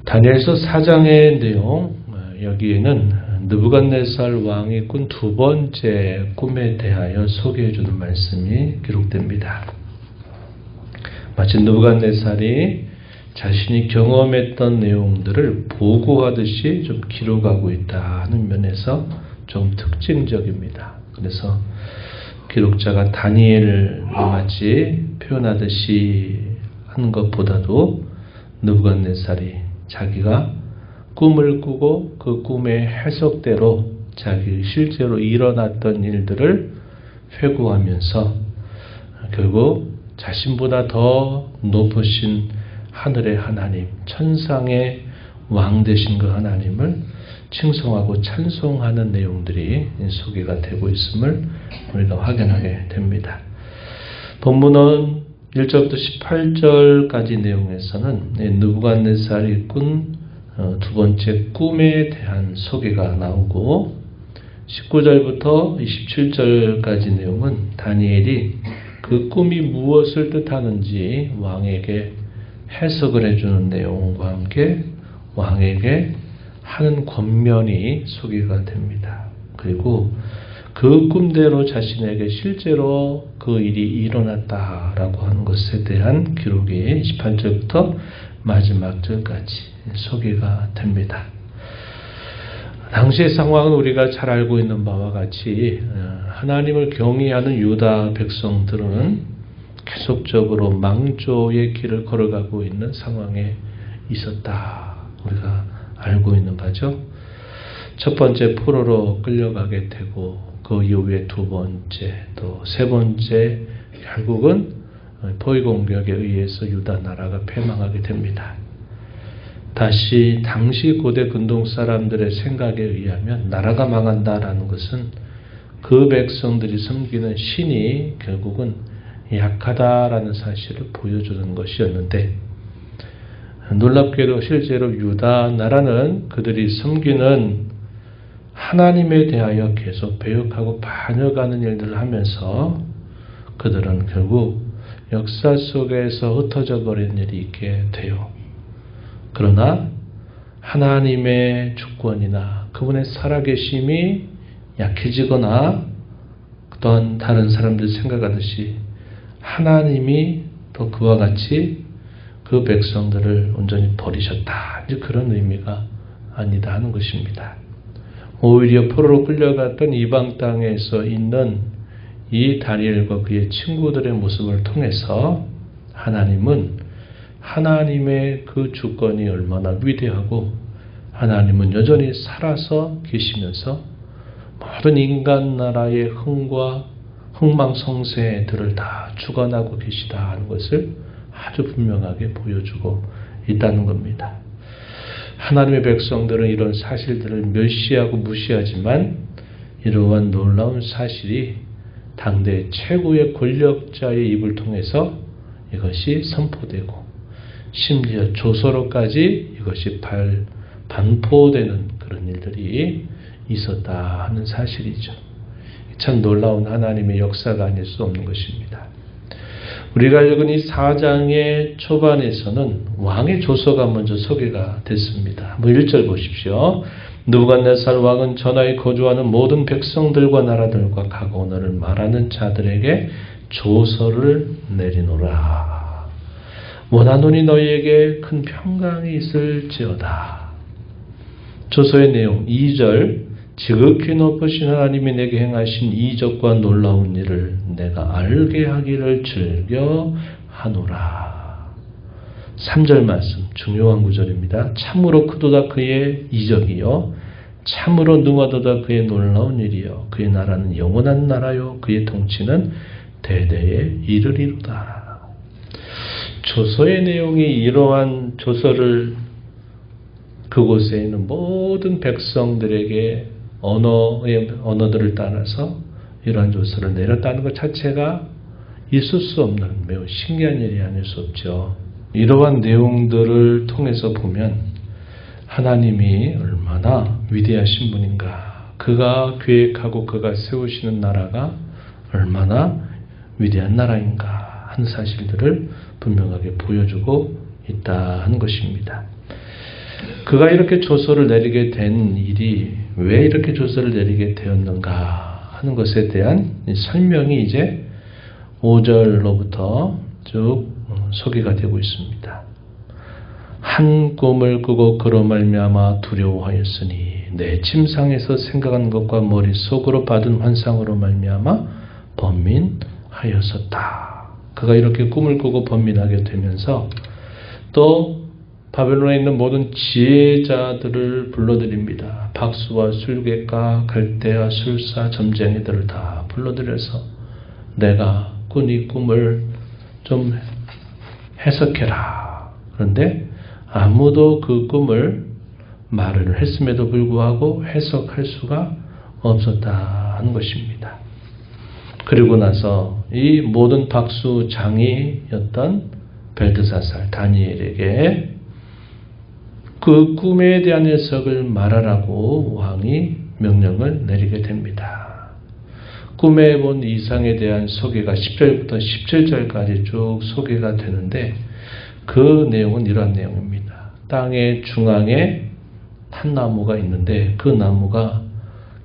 다니엘서 4장의 내용, 여기에는 느부갓네살 왕이 꾼 두 번째 꿈에 대하여 소개해 주는 말씀이 기록됩니다. 마치 느부갓네살이 자신이 경험했던 내용들을 보고하듯이 좀 기록하고 있다는 면에서 좀 특징적입니다. 그래서 기록자가 다니엘을 마치 표현하듯이 하는 것보다도 느부갓네살이 자기가 꿈을 꾸고 그 꿈의 해석대로 자기 실제로 일어났던 일들을 회고하면서 결국 자신보다 더 높으신 하늘의 하나님, 천상의 왕 되신 그 하나님을 칭송하고 찬송하는 내용들이 소개가 되고 있음을 우리가 확인하게 됩니다. 본문은 1절부터 18절까지 내용에서는 느부갓네살이 꾼 두 번째 꿈에 대한 소개가 나오고 19절부터 27절까지 내용은 다니엘이 그 꿈이 무엇을 뜻하는지 왕에게 해석을 해주는 내용과 함께 왕에게 하는 권면이 소개가 됩니다. 그리고 그 꿈대로 자신에게 실제로 그 일이 일어났다라고 하는 것에 대한 기록이 18절부터 마지막 절까지 소개가 됩니다. 당시의 상황은 우리가 잘 알고 있는 바와 같이 하나님을 경외하는 유다 백성들은 계속적으로 망조의 길을 걸어가고 있는 상황에 있었다. 우리가 알고 있는 바죠. 첫 번째 포로로 끌려가게 되고 그 이후에 두 번째 또 세 번째 결국은 포위 공격에 의해서 유다 나라가 패망하게 됩니다. 다시 당시 고대 근동 사람들의 생각에 의하면 나라가 망한다라는 것은 그 백성들이 섬기는 신이 결국은 약하다라는 사실을 보여주는 것이었는데 놀랍게도 실제로 유다 나라는 그들이 섬기는 하나님에 대하여 계속 배역하고 반역하는 일들을 하면서 그들은 결국 역사 속에서 흩어져 버린 일이 있게 돼요. 그러나 하나님의 주권이나 그분의 살아계심이 약해지거나 또한 다른 사람들이 생각하듯이 하나님이 또 그와 같이 그 백성들을 온전히 버리셨다. 이제 그런 의미가 아니다 하는 것입니다. 오히려 포로로 끌려갔던 이방 땅에서 있는 이 다니엘과 그의 친구들의 모습을 통해서 하나님은 하나님의 그 주권이 얼마나 위대하고 하나님은 여전히 살아서 계시면서 모든 인간 나라의 흥과 흥망성쇠들을 다 주관하고 계시다 하는 것을 아주 분명하게 보여주고 있다는 겁니다. 하나님의 백성들은 이런 사실들을 멸시하고 무시하지만 이러한 놀라운 사실이 당대 최고의 권력자의 입을 통해서 이것이 선포되고 심지어 조서로까지 이것이 반포되는 그런 일들이 있었다 하는 사실이죠. 참 놀라운 하나님의 역사가 아닐 수 없는 것입니다. 우리가 읽은 이 4장의 초반에서는 왕의 조서가 먼저 소개가 됐습니다. 1절 보십시오. 느부갓네살 왕은 전하에 거주하는 모든 백성들과 나라들과 각 언어를 말하는 자들에게 조서를 내리노라. 원하노니 너희에게 큰 평강이 있을지어다. 조서의 내용 2절 지극히 높으신 하나님이 내게 행하신 이적과 놀라운 일을 내가 알게 하기를 즐겨하노라. 3절 말씀 중요한 구절입니다. 참으로 크도다 그의 이적이요 참으로 능하도다 그의 놀라운 일이요 그의 나라는 영원한 나라요 그의 통치는 대대에 이르리로다. 조서의 내용이 이러한 조서를 그곳에 있는 모든 백성들에게 언어들을 따라서 이러한 조서를 내렸다는 것 자체가 있을 수 없는 매우 신기한 일이 아닐 수 없죠. 이러한 내용들을 통해서 보면 하나님이 얼마나 위대하신 분인가, 그가 계획하고 그가 세우시는 나라가 얼마나 위대한 나라인가 하는 사실들을 분명하게 보여주고 있다 하는 것입니다. 그가 이렇게 조서를 내리게 된 일이 왜 이렇게 조서를 내리게 되었는가 하는 것에 대한 설명이 이제 5절로부터 쭉 소개가 되고 있습니다. 한 꿈을 꾸고 그로 말미암아 두려워하였으니 내 침상에서 생각한 것과 머릿속으로 받은 환상으로 말미암아 번민하였었다. 그가 이렇게 꿈을 꾸고 번민하게 되면서 또 바벨론에 있는 모든 지혜자들을 불러들입니다. 박수와 술객가, 갈대아, 술사, 점쟁이들을 다 불러들여서 내가 꾼 이 꿈을 좀 해석해라. 그런데 아무도 그 꿈을 말을 했음에도 불구하고 해석할 수가 없었다 하는 것입니다. 그리고 나서 이 모든 박수장이였던 벨드사살 다니엘에게 그 꿈에 대한 해석을 말하라고 왕이 명령을 내리게 됩니다. 꿈에 본 이상에 대한 소개가 10절부터 17절까지 쭉 소개가 되는데 그 내용은 이러한 내용입니다. 땅의 중앙에 탄나무가 있는데 그 나무가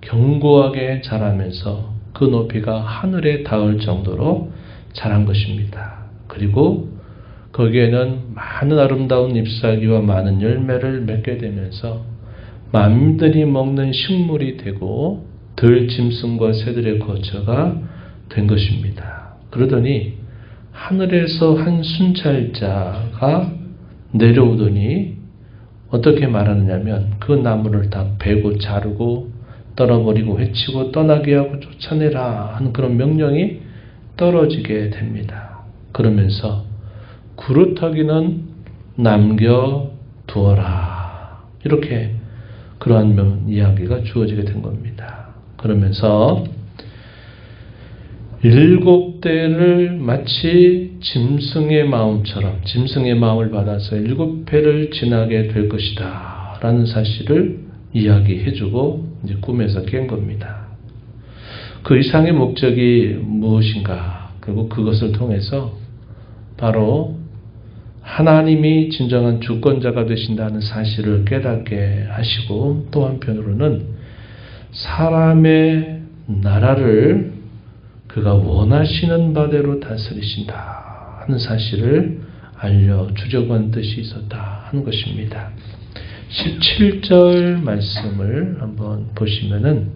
견고하게 자라면서 그 높이가 하늘에 닿을 정도로 자란 것입니다. 그리고 거기에는 많은 아름다운 잎사귀와 많은 열매를 맺게 되면서 만민들이 먹는 식물이 되고 들짐승과 새들의 거처가 된 것입니다. 그러더니 하늘에서 한 순찰자가 내려오더니 어떻게 말하느냐면 그 나무를 다 베고 자르고 떨어버리고 해치고 떠나게 하고 쫓아내라 하는 그런 명령이 떨어지게 됩니다. 그러면서 그루터기는 남겨두어라. 이렇게 그러한 이야기가 주어지게 된 겁니다. 그러면서 7대를 마치 짐승의 마음처럼 짐승의 마음을 받아서 7회를 지나게 될 것이다 라는 사실을 이야기해주고 이제 꿈에서 깬 겁니다. 그 이상의 목적이 무엇인가? 그리고 그것을 통해서 바로 하나님이 진정한 주권자가 되신다는 사실을 깨닫게 하시고 또 한편으로는 사람의 나라를 그가 원하시는 바대로 다스리신다 하는 사실을 알려주려고 하는 뜻이 있었다 하는 것입니다. 17절 말씀을 한번 보시면은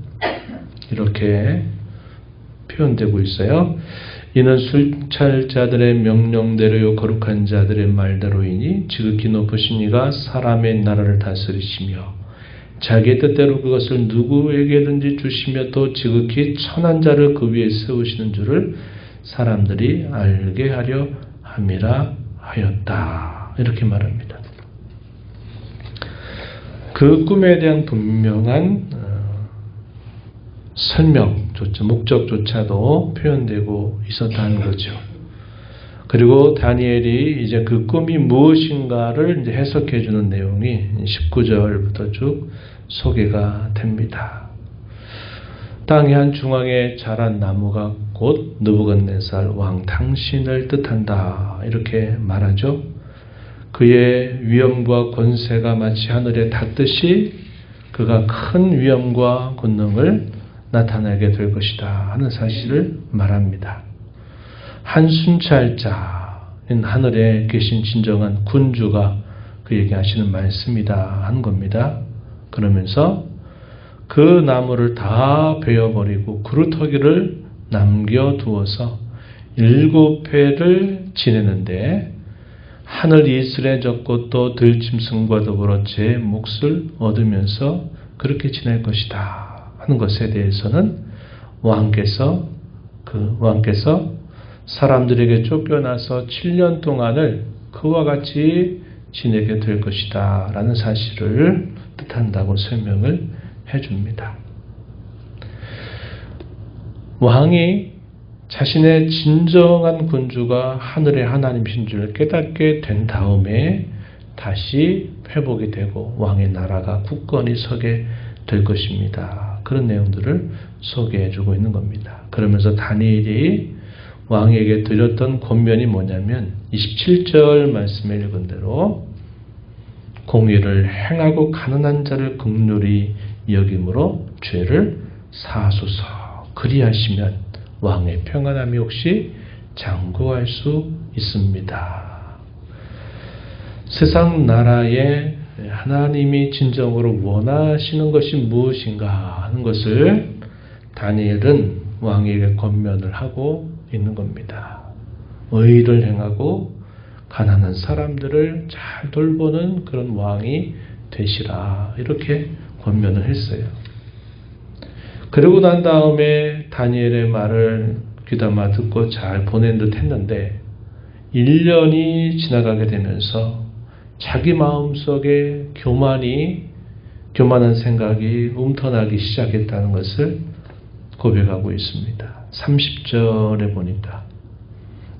이렇게 표현되고 있어요. 이는 순찰자들의 명령대로요 거룩한 자들의 말대로이니 지극히 높으신 이가 사람의 나라를 다스리시며 자기의 뜻대로 그것을 누구에게든지 주시며 또 지극히 천한 자를 그 위에 세우시는 줄을 사람들이 알게 하려 함이라 하였다. 이렇게 말합니다. 그 꿈에 대한 분명한 설명조차, 목적조차도 표현되고 있었다는 거죠. 그리고 다니엘이 이제 그 꿈이 무엇인가를 이제 해석해 주는 내용이 19절부터 쭉 소개가 됩니다. 땅의 한 중앙에 자란 나무가 곧 느부갓네살 왕 당신을 뜻한다. 이렇게 말하죠. 그의 위엄과 권세가 마치 하늘에 닿듯이 그가 큰 위엄과 권능을 나타내게 될 것이다 하는 사실을 말합니다. 한 순찰자인 하늘에 계신 진정한 군주가 그에게 하시는 말씀이다 하는 겁니다. 그러면서 그 나무를 다 베어버리고 그루터기를 남겨두어서 7회를 지내는데 하늘 이슬에 젖고 또 들짐승과 더불어 제 몫을 얻으면서 그렇게 지낼 것이다 하는 것에 대해서는 왕께서 사람들에게 쫓겨나서 7년 동안을 그와 같이 지내게 될 것이다 라는 사실을 뜻한다고 설명을 해줍니다. 왕이 자신의 진정한 군주가 하늘의 하나님이신 줄을 깨닫게 된 다음에 다시 회복이 되고 왕의 나라가 굳건히 서게 될 것입니다. 그런 내용들을 소개해주고 있는 겁니다. 그러면서 다니엘이 왕에게 드렸던 권면이 뭐냐면 27절 말씀에 읽은 대로 공의를 행하고 가난한 자를 긍휼히 여김으로 죄를 사하소서. 그리하시면 왕의 평안함이 혹시 장구할 수 있습니다. 세상 나라에 하나님이 진정으로 원하시는 것이 무엇인가 하는 것을 다니엘은 왕에게 권면을 하고 있는 겁니다. 의를 행하고 가난한 사람들을 잘 돌보는 그런 왕이 되시라, 이렇게 권면을 했어요. 그러고 난 다음에 다니엘의 말을 귀담아 듣고 잘 보낸 듯 했는데 1년이 지나가게 되면서 자기 마음속에 교만한 생각이 움터나기 시작했다는 것을 고백하고 있습니다. 30절에 보니까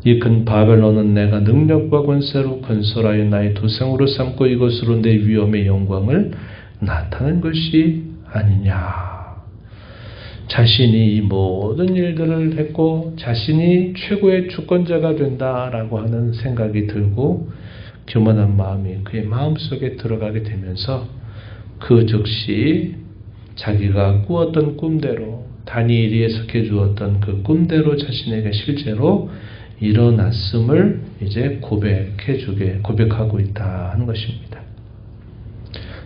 이 큰 바벨론은 내가 능력과 권세로 건설하여 나의 도성으로 삼고 이것으로 내 위엄의 영광을 나타낸 것이 아니냐. 자신이 이 모든 일들을 했고 자신이 최고의 주권자가 된다라고 하는 생각이 들고 교만한 마음이 그의 마음속에 들어가게 되면서 그 즉시 자기가 꾸었던 꿈대로, 다니엘이 해석해 주었던 그 꿈대로 자신에게 실제로 일어났음을 이제 고백하고 있다 하는 것입니다.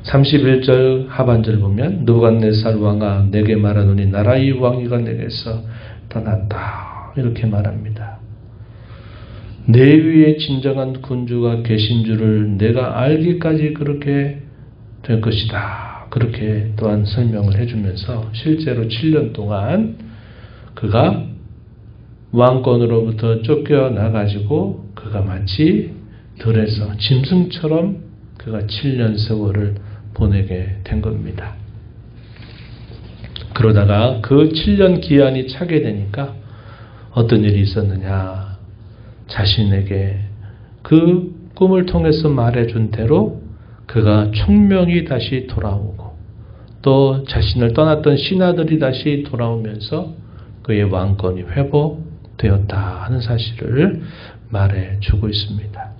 31절 하반절 보면 느부갓네살 왕아 내게 말하노니 나라의 왕위가 내게서 떠났다, 이렇게 말합니다. 내 위에 진정한 군주가 계신 줄을 내가 알기까지 그렇게 될 것이다, 그렇게 또한 설명을 해주면서 실제로 7년 동안 그가 왕권으로부터 쫓겨나가지고 그가 마치 들에서 짐승처럼 그가 7년 세월을 보내게 된 겁니다. 그러다가 그 7년 기한이 차게 되니까 어떤 일이 있었느냐. 자신에게 그 꿈을 통해서 말해준 대로 그가 총명이 다시 돌아오고 또 자신을 떠났던 신하들이 다시 돌아오면서 그의 왕권이 회복되었다 하는 사실을 말해주고 있습니다.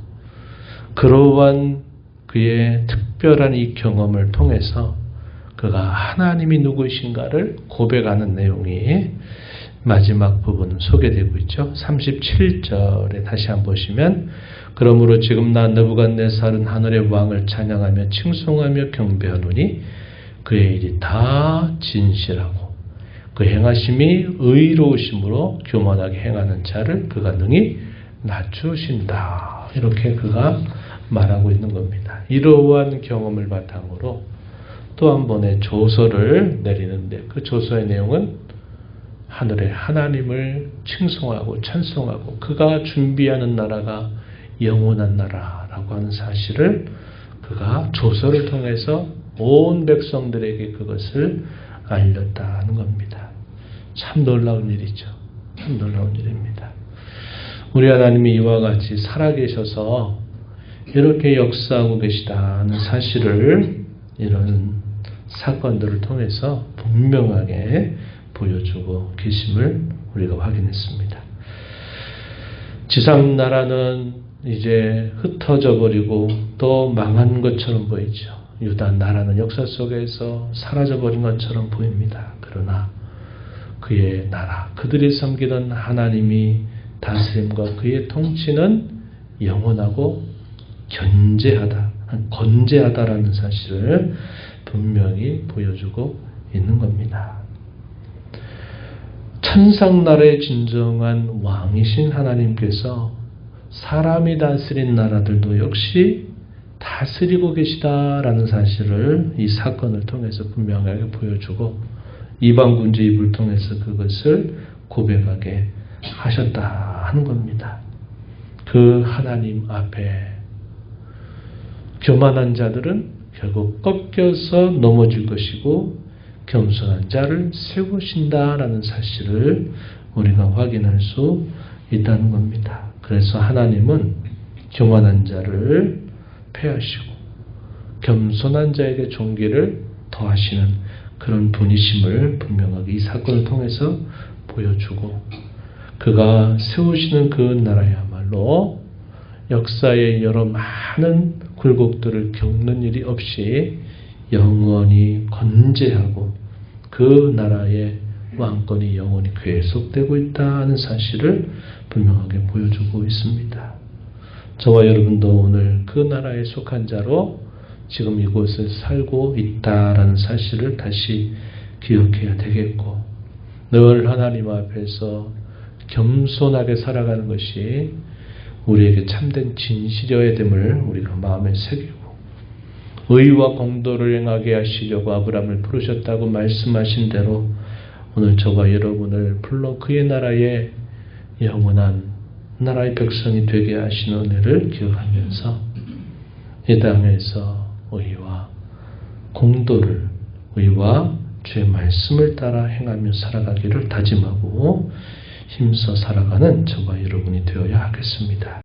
그러한 그의 특별한 이 경험을 통해서 그가 하나님이 누구이신가를 고백하는 내용이 마지막 부분 소개되고 있죠. 37절에 다시 한번 보시면 그러므로 지금 나 느부갓네살은 하늘의 왕을 찬양하며 칭송하며 경배하노니 그의 일이 다 진실하고 그 행하심이 의로우심으로 교만하게 행하는 자를 그가 능히 낮추신다, 이렇게 그가 말하고 있는 겁니다. 이러한 경험을 바탕으로 또 한 번의 조서를 내리는데 그 조서의 내용은 하늘의 하나님을 칭송하고 찬송하고 그가 준비하는 나라가 영원한 나라라고 하는 사실을 그가 조서를 통해서 온 백성들에게 그것을 알렸다는 겁니다. 참 놀라운 일이죠. 참 놀라운 일입니다. 우리 하나님이 이와 같이 살아계셔서 이렇게 역사하고 계시다는 사실을 이런 사건들을 통해서 분명하게 보여주고 계심을 우리가 확인했습니다. 지상 나라는 이제 흩어져 버리고 또 망한 것처럼 보이죠. 유다 나라는 역사 속에서 사라져 버린 것처럼 보입니다. 그러나 그의 나라, 그들이 섬기던 하나님이 다스림과 그의 통치는 영원하고 건재하다라는 사실을 분명히 보여주고 있는 겁니다. 천상나라의 진정한 왕이신 하나님께서 사람이 다스린 나라들도 역시 다스리고 계시다라는 사실을 이 사건을 통해서 분명하게 보여주고 이방 군주 입을 통해서 그것을 고백하게 하셨다 하는 겁니다. 그 하나님 앞에 교만한 자들은 결국 꺾여서 넘어질 것이고 겸손한 자를 세우신다라는 사실을 우리가 확인할 수 있다는 겁니다. 그래서 하나님은 교만한 자를 폐하시고 겸손한 자에게 존귀를 더하시는 그런 분이심을 분명하게 이 사건을 통해서 보여주고 그가 세우시는 그 나라야말로 역사의 여러 많은 굴곡들을 겪는 일이 없이 영원히 건재하고 그 나라의 왕권이 영원히 계속되고 있다는 사실을 분명하게 보여주고 있습니다. 저와 여러분도 오늘 그 나라에 속한 자로 지금 이곳에 살고 있다라는 사실을 다시 기억해야 되겠고, 늘 하나님 앞에서 겸손하게 살아가는 것이 우리에게 참된 진실이어야 됨을 우리가 마음에 새기고, 의와 공도를 행하게 하시려고 아브라함을 부르셨다고 말씀하신 대로 오늘 저와 여러분을 불러 그의 나라의 영원한 나라의 백성이 되게 하신 은혜를 기억하면서 이 땅에서 의와 공도를, 의와 주의 말씀을 따라 행하며 살아가기를 다짐하고 힘써 살아가는 저와 여러분이 되어야 하겠습니다.